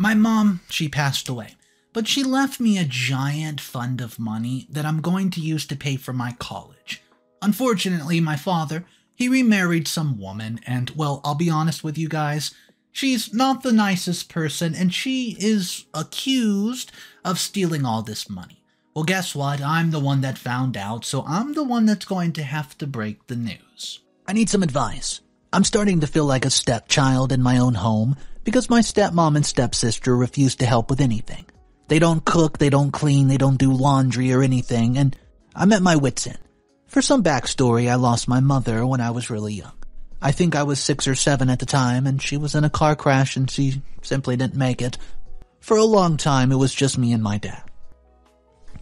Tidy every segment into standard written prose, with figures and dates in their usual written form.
My mom, she passed away, but she left me a giant fund of money that I'm going to use to pay for my college. Unfortunately, my father, he remarried some woman, and, well, I'll be honest with you guys, she's not the nicest person, and she is accused of stealing all this money. Well, guess what? I'm the one that found out, so I'm the one that's going to have to break the news. I need some advice. I'm starting to feel like a stepchild in my own home because my stepmom and stepsister refuse to help with anything. They don't cook, they don't clean, they don't do laundry or anything, and I'm at my wit's end. For some backstory, I lost my mother when I was really young. I think I was 6 or 7 at the time, and she was in a car crash and she simply didn't make it. For a long time, it was just me and my dad.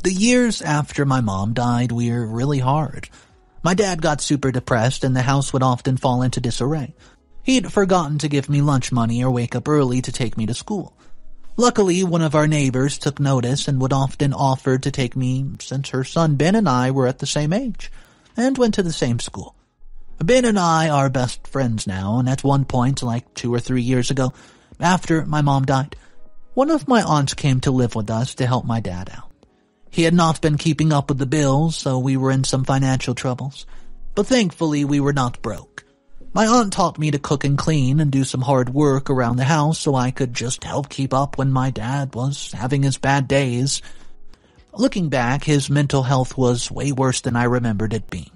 The years after my mom died were really hard. My dad got super depressed and the house would often fall into disarray. He'd forgotten to give me lunch money or wake up early to take me to school. Luckily, one of our neighbors took notice and would often offer to take me since her son Ben and I were at the same age and went to the same school. Ben and I are best friends now, and at one point, like 2 or 3 years ago, after my mom died, one of my aunts came to live with us to help my dad out. He had not been keeping up with the bills, so we were in some financial troubles. But thankfully, we were not broke. My aunt taught me to cook and clean and do some hard work around the house so I could just help keep up when my dad was having his bad days. Looking back, his mental health was way worse than I remembered it being.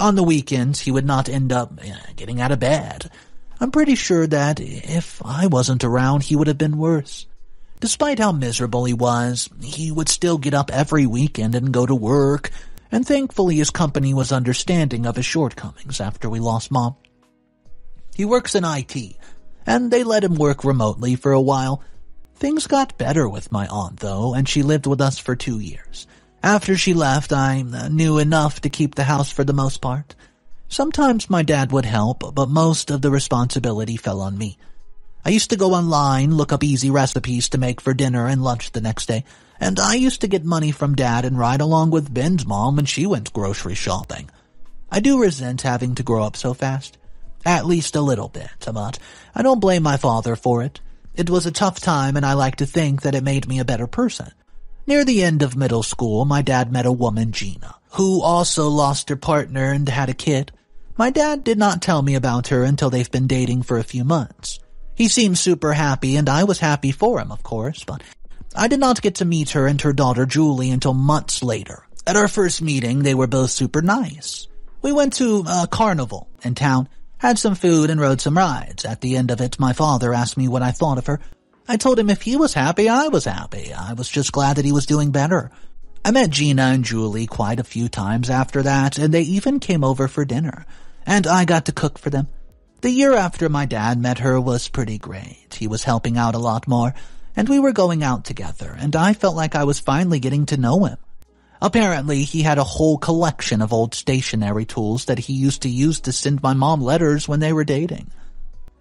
On the weekends, he would not end up getting out of bed. I'm pretty sure that if I wasn't around, he would have been worse. Despite how miserable he was, he would still get up every weekend and go to work, and thankfully his company was understanding of his shortcomings after we lost Mom. He works in IT, and they let him work remotely for a while. Things got better with my aunt, though, and she lived with us for 2 years. After she left, I knew enough to keep the house for the most part. Sometimes my dad would help, but most of the responsibility fell on me. I used to go online, look up easy recipes to make for dinner and lunch the next day, and I used to get money from Dad and ride along with Ben's mom when she went grocery shopping. I do resent having to grow up so fast. At least a little bit, but I don't blame my father for it. It was a tough time, and I like to think that it made me a better person. Near the end of middle school, my dad met a woman, Gina, who also lost her partner and had a kid. My dad did not tell me about her until they've been dating for a few months. He seemed super happy, and I was happy for him, of course, but I did not get to meet her and her daughter Julie until months later. At our first meeting, they were both super nice. We went to a carnival in town, had some food, and rode some rides. At the end of it, my father asked me what I thought of her. I told him if he was happy, I was happy. I was just glad that he was doing better. I met Gina and Julie quite a few times after that, and they even came over for dinner, and I got to cook for them. The year after my dad met her was pretty great. He was helping out a lot more, and we were going out together, and I felt like I was finally getting to know him. Apparently, he had a whole collection of old stationery tools that he used to use to send my mom letters when they were dating.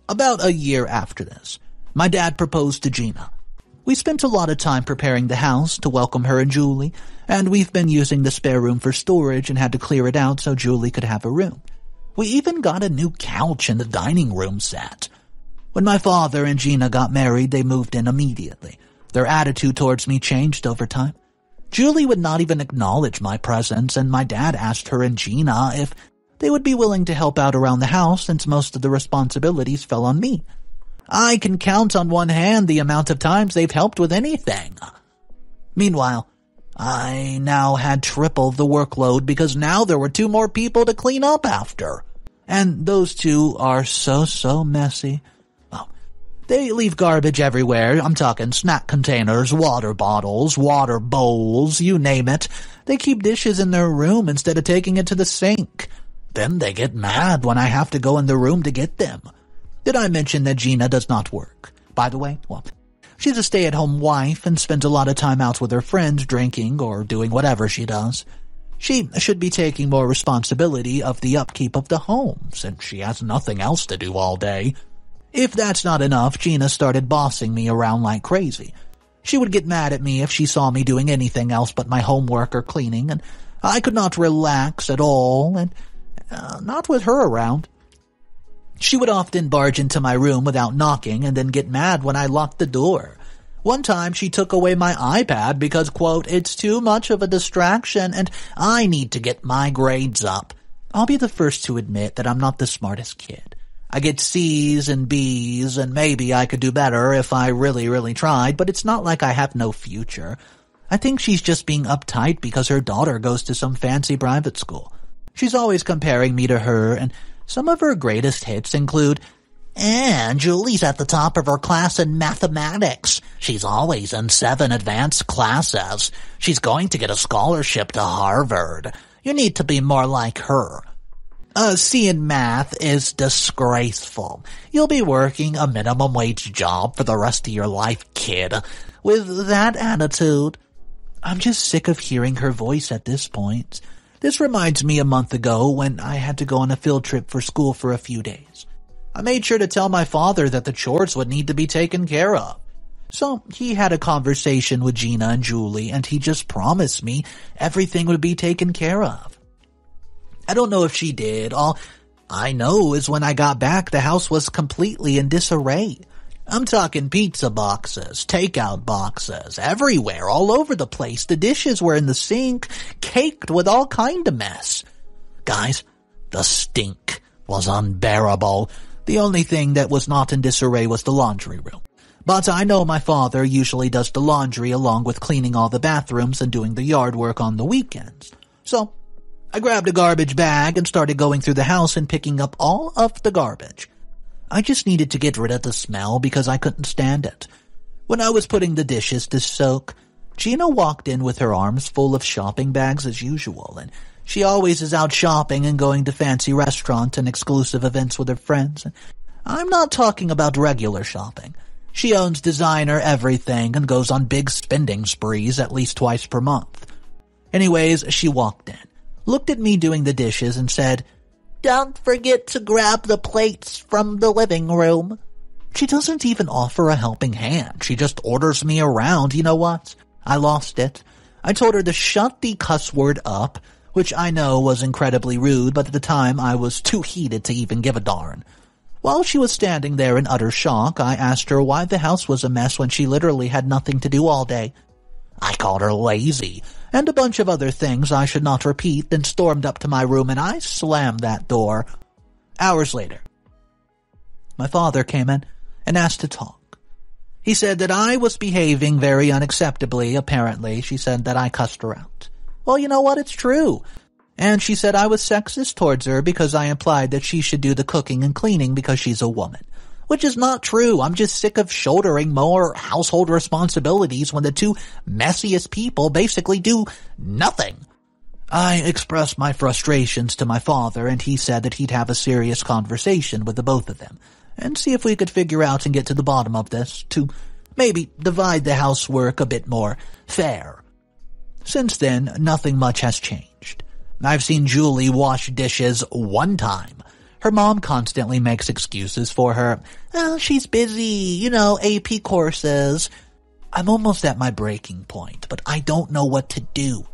About a year after this, my dad proposed to Gina. We spent a lot of time preparing the house to welcome her and Julie, and we've been using the spare room for storage and had to clear it out so Julie could have a room. We even got a new couch in the dining room set. When my father and Gina got married, they moved in immediately. Their attitude towards me changed over time. Julie would not even acknowledge my presence, and my dad asked her and Gina if they would be willing to help out around the house since most of the responsibilities fell on me. I can count on one hand the amount of times they've helped with anything. Meanwhile, I now had triple the workload because now there were 2 more people to clean up after. And those 2 are so messy. Oh, they leave garbage everywhere. I'm talking snack containers, water bottles, water bowls, you name it. They keep dishes in their room instead of taking it to the sink. Then they get mad when I have to go in the room to get them. Did I mention that Gina does not work? By the way, well, she's a stay-at-home wife and spends a lot of time out with her friends drinking or doing whatever she does. She should be taking more responsibility of the upkeep of the home, since she has nothing else to do all day. If that's not enough, Gina started bossing me around like crazy. She would get mad at me if she saw me doing anything else but my homework or cleaning, and I could not relax at all, and not with her around. She would often barge into my room without knocking and then get mad when I locked the door. One time she took away my iPad because, quote, it's too much of a distraction and I need to get my grades up. I'll be the first to admit that I'm not the smartest kid. I get C's and B's, and maybe I could do better if I really tried, but it's not like I have no future. I think she's just being uptight because her daughter goes to some fancy private school. She's always comparing me to her, and some of her greatest hits include, "And Julie's at the top of her class in mathematics. She's always in 7 advanced classes. She's going to get a scholarship to Harvard. You need to be more like her. A C in math is disgraceful. You'll be working a minimum wage job for the rest of your life, kid. With that attitude." I'm just sick of hearing her voice at this point. This reminds me a month ago when I had to go on a field trip for school for a few days. I made sure to tell my father that the chores would need to be taken care of. So he had a conversation with Gina and Julie, and he just promised me everything would be taken care of. I don't know if she did. All I know is when I got back, the house was completely in disarray. I'm talking pizza boxes, takeout boxes, everywhere, all over the place. The dishes were in the sink, caked with all kind of mess. Guys, the stink was unbearable. The only thing that was not in disarray was the laundry room. But I know my father usually does the laundry along with cleaning all the bathrooms and doing the yard work on the weekends. So I grabbed a garbage bag and started going through the house and picking up all of the garbage. I just needed to get rid of the smell because I couldn't stand it. When I was putting the dishes to soak, Gina walked in with her arms full of shopping bags as usual, and she always is out shopping and going to fancy restaurants and exclusive events with her friends. I'm not talking about regular shopping. She owns designer everything and goes on big spending sprees at least twice per month. Anyways, she walked in, looked at me doing the dishes, and said, "Don't forget to grab the plates from the living room." She doesn't even offer a helping hand. She just orders me around. You know what? I lost it. I told her to shut the cuss word up, which I know was incredibly rude, but at the time I was too heated to even give a darn. While she was standing there in utter shock, I asked her why the house was a mess when she literally had nothing to do all day. I called her lazy, and a bunch of other things I should not repeat, then stormed up to my room and I slammed that door. Hours later, my father came in and asked to talk. He said that I was behaving very unacceptably, apparently. She said that I cussed her out. Well, you know what? It's true. And she said I was sexist towards her because I implied that she should do the cooking and cleaning because she's a woman. Which is not true. I'm just sick of shouldering more household responsibilities when the two messiest people basically do nothing. I expressed my frustrations to my father, and he said that he'd have a serious conversation with the both of them and see if we could figure out and get to the bottom of this to maybe divide the housework a bit more fair. Since then, nothing much has changed. I've seen Julie wash dishes one time. Her mom constantly makes excuses for her. "Oh, she's busy, AP courses." I'm almost at my breaking point, but I don't know what to do.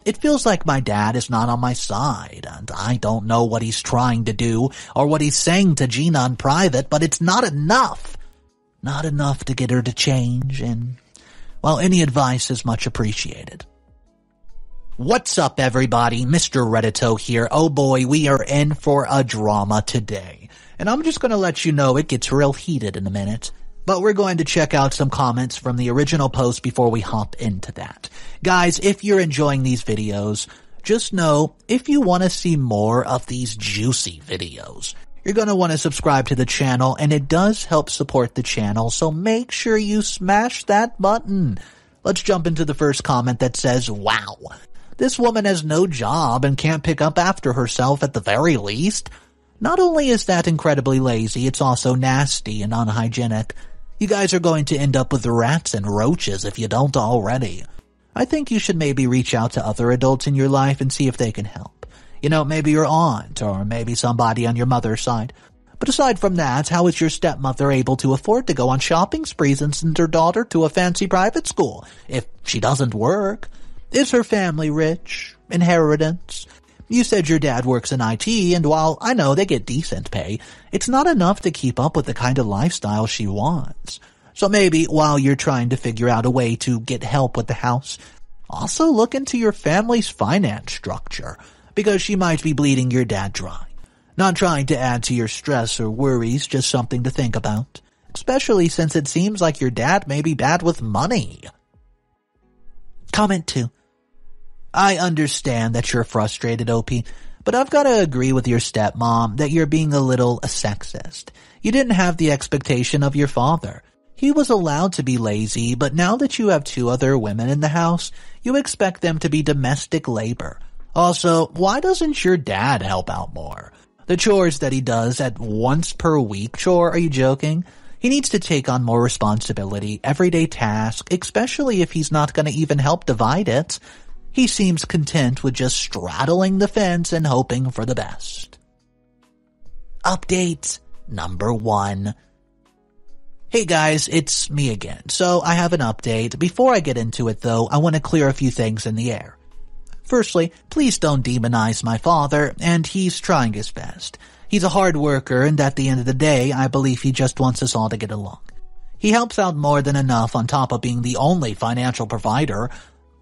It feels like my dad is not on my side, and I don't know what he's trying to do or what he's saying to Gina in private, but it's not enough. Not enough to get her to change, and, well, any advice is much appreciated. What's up, everybody? Mr. Reddito here. Oh boy, we are in for a drama today. And I'm just going to let you know it gets real heated in a minute. But we're going to check out some comments from the original post before we hop into that. Guys, if you're enjoying these videos, just know if you want to see more of these juicy videos, you're going to want to subscribe to the channel, and it does help support the channel, so make sure you smash that button. Let's jump into the first comment that says, "Wow. This woman has no job and can't pick up after herself at the very least." Not only is that incredibly lazy, it's also nasty and unhygienic. You guys are going to end up with rats and roaches if you don't already. I think you should maybe reach out to other adults in your life and see if they can help. Maybe your aunt or maybe somebody on your mother's side. But aside from that, how is your stepmother able to afford to go on shopping sprees and send her daughter to a fancy private school if she doesn't work? Is her family rich? Inheritance? You said your dad works in IT, and while I know they get decent pay, it's not enough to keep up with the kind of lifestyle she wants. So maybe while you're trying to figure out a way to get help with the house, also look into your family's finance structure, because she might be bleeding your dad dry. Not trying to add to your stress or worries, just something to think about. Especially since it seems like your dad may be bad with money. Comment 2. I understand that you're frustrated, OP, but I've got to agree with your stepmom that you're being a little sexist. You didn't have the expectation of your father. He was allowed to be lazy, but now that you have 2 other women in the house, you expect them to be domestic labor. Also, why doesn't your dad help out more? The chores that he does at once per week chore, are you joking? He needs to take on more responsibility, everyday tasks, especially if he's not going to even help divide it. He seems content with just straddling the fence and hoping for the best. Update number 1. Hey guys, it's me again. So I have an update. Before I get into it though, I want to clear a few things in the air. Firstly, please don't demonize my father, and he's trying his best. He's a hard worker, and at the end of the day, I believe he just wants us all to get along. He helps out more than enough on top of being the only financial provider,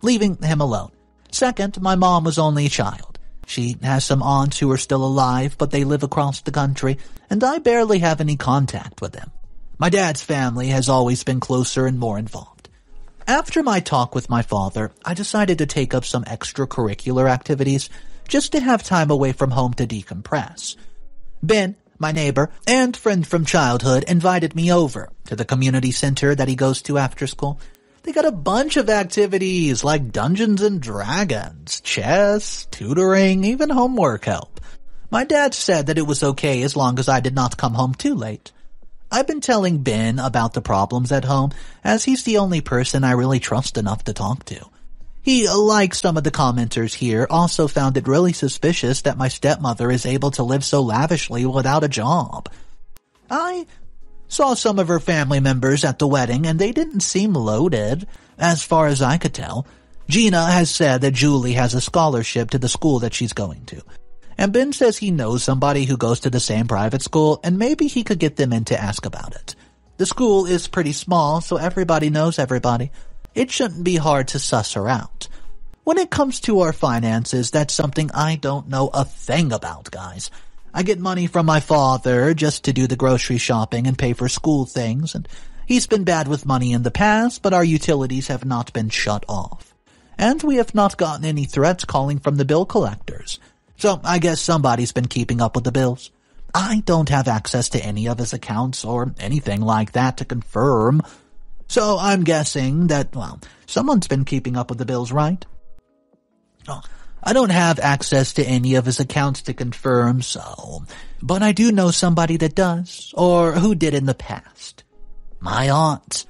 leaving him alone. Second, my mom was only a child. She has some aunts who are still alive, but they live across the country, and I barely have any contact with them. My dad's family has always been closer and more involved. After my talk with my father, I decided to take up some extracurricular activities just to have time away from home to decompress. Ben, my neighbor and friend from childhood, invited me over to the community center that he goes to after school. They got a bunch of activities like Dungeons and Dragons, chess, tutoring, even homework help. My dad said that it was okay as long as I did not come home too late. I've been telling Ben about the problems at home, as he's the only person I really trust enough to talk to. He, like some of the commenters here, also found it really suspicious that my stepmother is able to live so lavishly without a job. I saw some of her family members at the wedding, and they didn't seem loaded, as far as I could tell. Gina has said that Julie has a scholarship to the school that she's going to. And Ben says he knows somebody who goes to the same private school, and maybe he could get them in to ask about it. The school is pretty small, so everybody knows everybody. It shouldn't be hard to suss her out. When it comes to our finances, that's something I don't know a thing about, guys. I get money from my father just to do the grocery shopping and pay for school things, and he's been bad with money in the past, but our utilities have not been shut off. And we have not gotten any threats calling from the bill collectors. So I guess somebody's been keeping up with the bills. I don't have access to any of his accounts or anything like that to confirm. So I'm guessing that, someone's been keeping up with the bills, right? I don't have access to any of his accounts to confirm, but I do know somebody that does, or who did in the past. My aunt.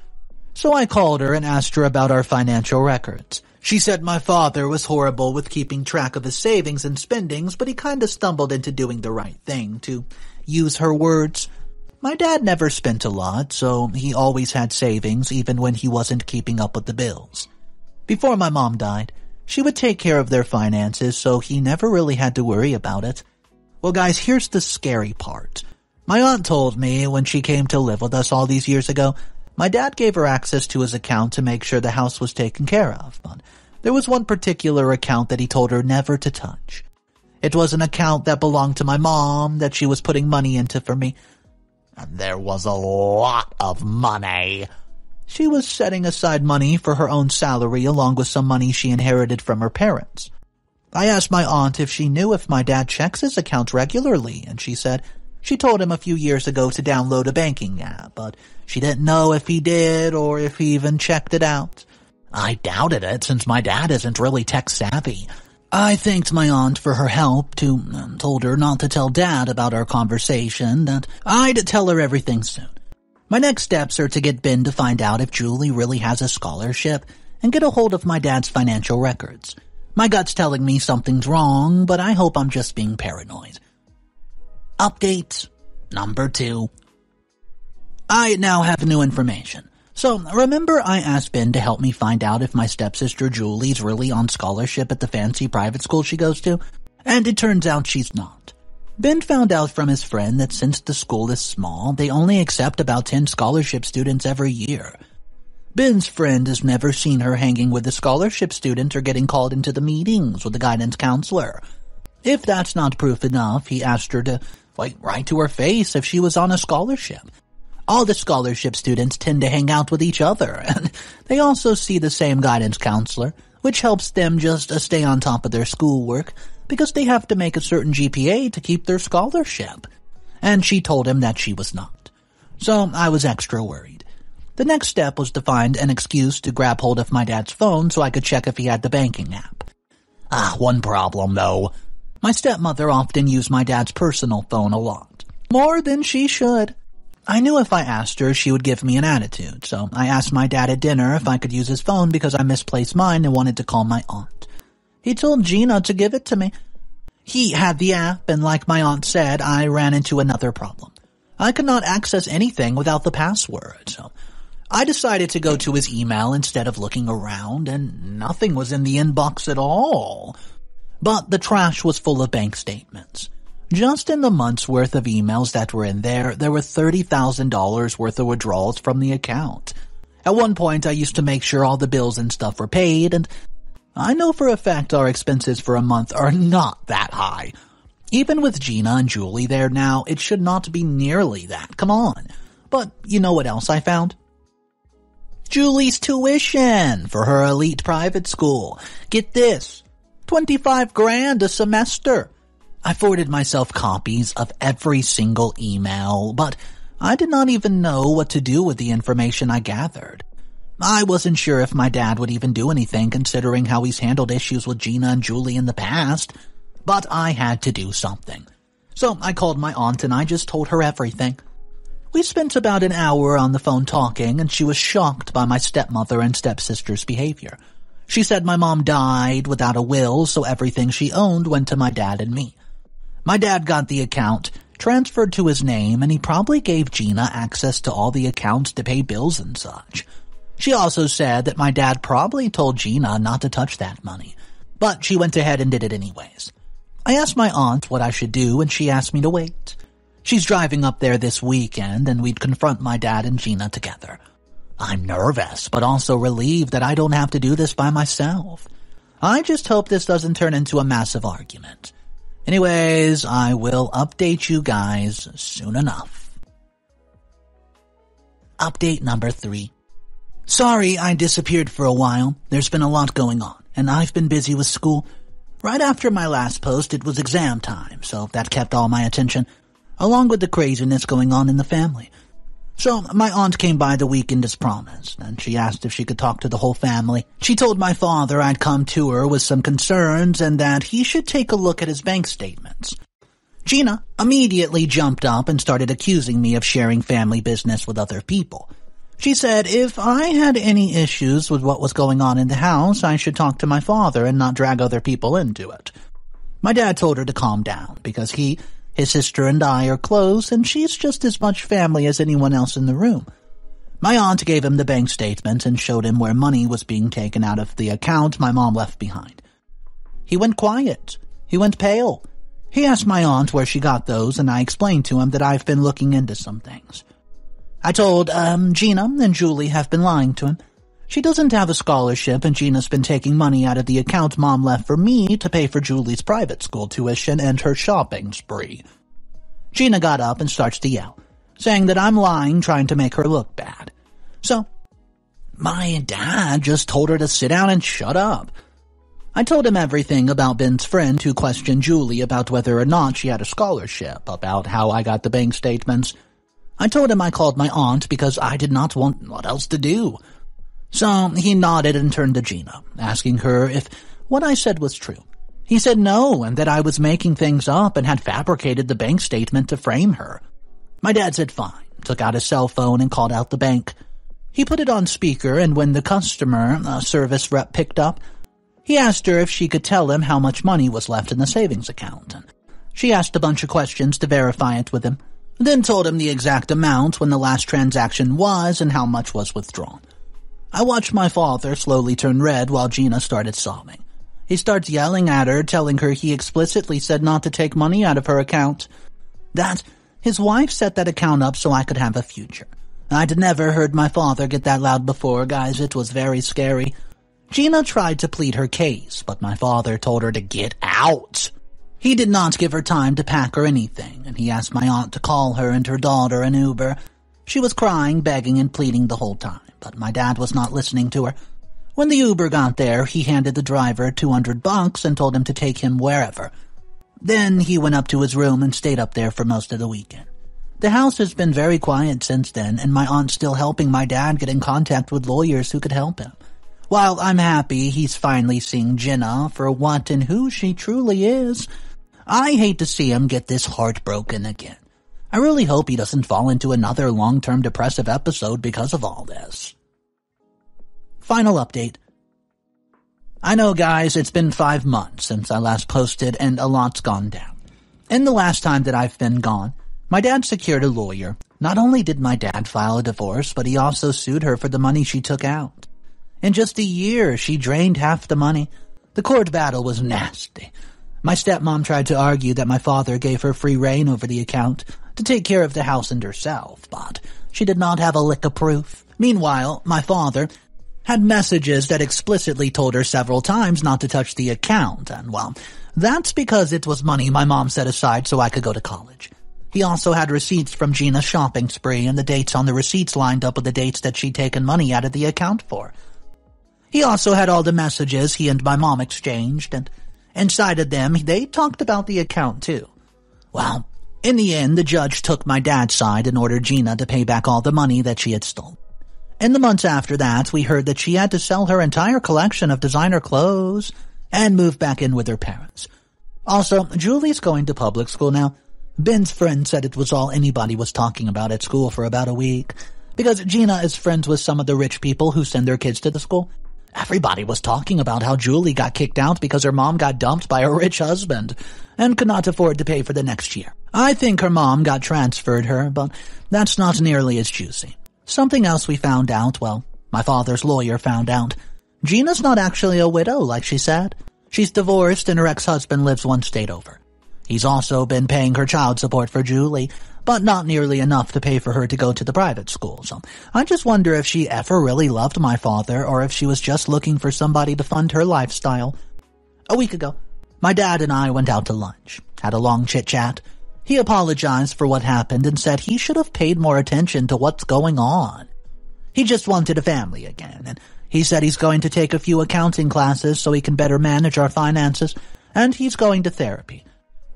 So I called her and asked her about our financial records. She said my father was horrible with keeping track of his savings and spendings, but he kinda stumbled into doing the right thing, to use her words. My dad never spent a lot, so he always had savings even when he wasn't keeping up with the bills. Before my mom died, she would take care of their finances, so he never really had to worry about it. Well, guys, here's the scary part. My aunt told me when she came to live with us all these years ago, my dad gave her access to his account to make sure the house was taken care of, but there was one particular account that he told her never to touch. It was an account that belonged to my mom that she was putting money into for me. And there was a lot of money. She was setting aside money for her own salary along with some money she inherited from her parents. I asked my aunt if she knew if my dad checks his account regularly, and she said she told him a few years ago to download a banking app, but she didn't know if he did or if he even checked it out. I doubted it since my dad isn't really tech-savvy. I thanked my aunt for her help, told her not to tell Dad about our conversation, that I'd tell her everything soon. My next steps are to get Ben to find out if Julie really has a scholarship and get a hold of my dad's financial records. My gut's telling me something's wrong, but I hope I'm just being paranoid. Update number 2. I now have new information. So, remember I asked Ben to help me find out if my stepsister Julie's really on scholarship at the fancy private school she goes to? And it turns out she's not. Ben found out from his friend that since the school is small, they only accept about 10 scholarship students every year. Ben's friend has never seen her hanging with a scholarship student or getting called into the meetings with the guidance counselor. If that's not proof enough, he asked her to right to her face if she was on a scholarship. All the scholarship students tend to hang out with each other, and they also see the same guidance counselor, which helps them just stay on top of their schoolwork because they have to make a certain GPA to keep their scholarship. And she told him that she was not. So I was extra worried. The next step was to find an excuse to grab hold of my dad's phone so I could check if he had the banking app. One problem though. My stepmother often used my dad's personal phone a lot. More than she should. I knew if I asked her, she would give me an attitude, so I asked my dad at dinner if I could use his phone because I misplaced mine and wanted to call my aunt. He told Gina to give it to me. He had the app, and like my aunt said, I ran into another problem. I could not access anything without the password, so I decided to go to his email instead of looking around, and nothing was in the inbox at all. But the trash was full of bank statements. Just in the month's worth of emails that were in there were $30,000 worth of withdrawals from the account. At one point, I used to make sure all the bills and stuff were paid, and I know for a fact our expenses for a month are not that high. Even with Gina and Julie there now, it should not be nearly that. Come on. But you know what else I found? Julie's tuition for her elite private school. Get this, $25,000 a semester. I forwarded myself copies of every single email, but I did not even know what to do with the information I gathered. I wasn't sure if my dad would even do anything considering how he's handled issues with Gina and Julie in the past, but I had to do something. So I called my aunt and I just told her everything. We spent about an hour on the phone talking, and she was shocked by my stepmother and stepsister's behavior. She said my mom died without a will, so everything she owned went to my dad and me. My dad got the account transferred to his name, and he probably gave Gina access to all the accounts to pay bills and such. She also said that my dad probably told Gina not to touch that money, but she went ahead and did it anyways. I asked my aunt what I should do, and she asked me to wait. She's driving up there this weekend, and we'd confront my dad and Gina together. I'm nervous, but also relieved that I don't have to do this by myself. I just hope this doesn't turn into a massive argument. Anyways, I will update you guys soon enough. Update number 3. Sorry I disappeared for a while. There's been a lot going on, and I've been busy with school. Right after my last post, it was exam time, so that kept all my attention, along with the craziness going on in the family. So my aunt came by the weekend as promised, and she asked if she could talk to the whole family. She told my father I'd come to her with some concerns and that he should take a look at his bank statements. Gina immediately jumped up and started accusing me of sharing family business with other people. She said if I had any issues with what was going on in the house, I should talk to my father and not drag other people into it. My dad told her to calm down because his sister and I are close, and she's just as much family as anyone else in the room. My aunt gave him the bank statement and showed him where money was being taken out of the account my mom left behind. He went quiet. He went pale. He asked my aunt where she got those, and I explained to him that I've been looking into some things. I told, Gina and Julie have been lying to him. She doesn't have a scholarship, and Gina's been taking money out of the account Mom left for me to pay for Julie's private school tuition and her shopping spree. Gina got up and starts to yell, saying that I'm lying, trying to make her look bad. So, my dad just told her to sit down and shut up. I told him everything about Ben's friend who questioned Julie about whether or not she had a scholarship, about how I got the bank statements. I told him I called my aunt because I did not want what else to do. So he nodded and turned to Gina, asking her if what I said was true. He said no, and that I was making things up and had fabricated the bank statement to frame her. My dad said fine, took out his cell phone and called out the bank. He put it on speaker, and when the customer service rep picked up, he asked her if she could tell him how much money was left in the savings account. She asked a bunch of questions to verify it with him, then told him the exact amount when the last transaction was and how much was withdrawn. I watched my father slowly turn red while Gina started sobbing. He starts yelling at her, telling her he explicitly said not to take money out of her account. That his wife set that account up so I could have a future. I'd never heard my father get that loud before, guys. It was very scary. Gina tried to plead her case, but my father told her to get out. He did not give her time to pack or anything, and he asked my aunt to call her and her daughter an Uber. She was crying, begging, and pleading the whole time, but my dad was not listening to her. When the Uber got there, he handed the driver $200 and told him to take him wherever. Then he went up to his room and stayed up there for most of the weekend. The house has been very quiet since then, and my aunt's still helping my dad get in contact with lawyers who could help him. While I'm happy he's finally seeing Gina for what and who she truly is, I hate to see him get this heartbroken again. I really hope he doesn't fall into another long-term depressive episode because of all this. Final update. I know, guys, it's been 5 months since I last posted, and a lot's gone down. In the last time that I've been gone, my dad secured a lawyer. Not only did my dad file a divorce, but he also sued her for the money she took out. In just a year, she drained half the money. The court battle was nasty. My stepmom tried to argue that my father gave her free reign over the account to take care of the house and herself, but she did not have a lick of proof. Meanwhile, my father had messages that explicitly told her several times not to touch the account, and well, that's because it was money my mom set aside so I could go to college. He also had receipts from Gina's shopping spree, and the dates on the receipts lined up with the dates that she'd taken money out of the account for. He also had all the messages he and my mom exchanged, and inside of them, they talked about the account too. Well, in the end, the judge took my dad's side and ordered Gina to pay back all the money that she had stolen. In the months after that, we heard that she had to sell her entire collection of designer clothes and move back in with her parents. Also, Julie's going to public school now. Ben's friend said it was all anybody was talking about at school for about a week, because Gina is friends with some of the rich people who send their kids to the school. Everybody was talking about how Julie got kicked out because her mom got dumped by a rich husband and could not afford to pay for the next year. I think her mom got transferred her, but that's not nearly as juicy. Something else we found out, well, my father's lawyer found out. Gina's not actually a widow, like she said. She's divorced and her ex-husband lives one state over. He's also been paying her child support for Julie, but not nearly enough to pay for her to go to the private school. So I just wonder if she ever really loved my father or if she was just looking for somebody to fund her lifestyle. A week ago, my dad and I went out to lunch, had a long chit-chat. He apologized for what happened and said he should have paid more attention to what's going on. He just wanted a family again, and he said he's going to take a few accounting classes so he can better manage our finances, and he's going to therapy.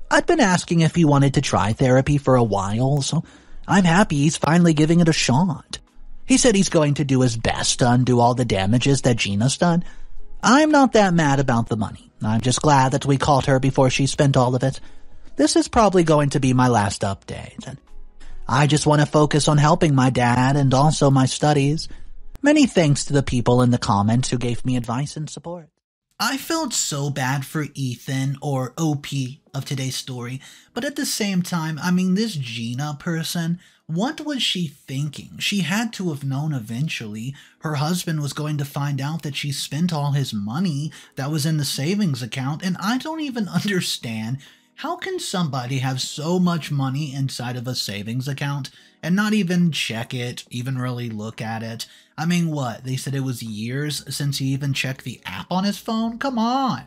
I'd been asking if he wanted to try therapy for a while, so I'm happy he's finally giving it a shot. He said he's going to do his best to undo all the damages that Gina's done. I'm not that mad about the money. I'm just glad that we caught her before she spent all of it. This is probably going to be my last update, and I just want to focus on helping my dad and also my studies. Many thanks to the people in the comments who gave me advice and support. I felt so bad for Ethan, or OP, of today's story, but at the same time, this Gina person, what was she thinking? She had to have known eventually her husband was going to find out that she spent all his money that was in the savings account, and I don't even understand how can somebody have so much money inside of a savings account and not even check it, even really look at it? What? They said it was years since he even checked the app on his phone? Come on.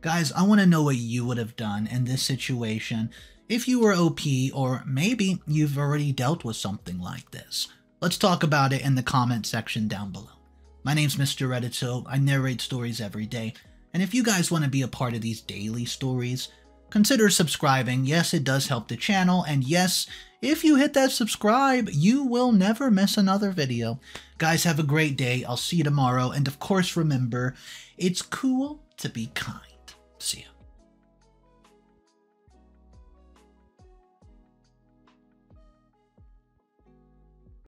Guys, I want to know what you would have done in this situation if you were OP, or maybe you've already dealt with something like this. Let's talk about it in the comment section down below. My name's Mr. Reddit, so I narrate stories every day. And if you guys want to be a part of these daily stories, consider subscribing. Yes, it does help the channel, and yes, if you hit that subscribe, you will never miss another video. Guys, have a great day. I'll see you tomorrow, and of course, remember, it's cool to be kind. See ya.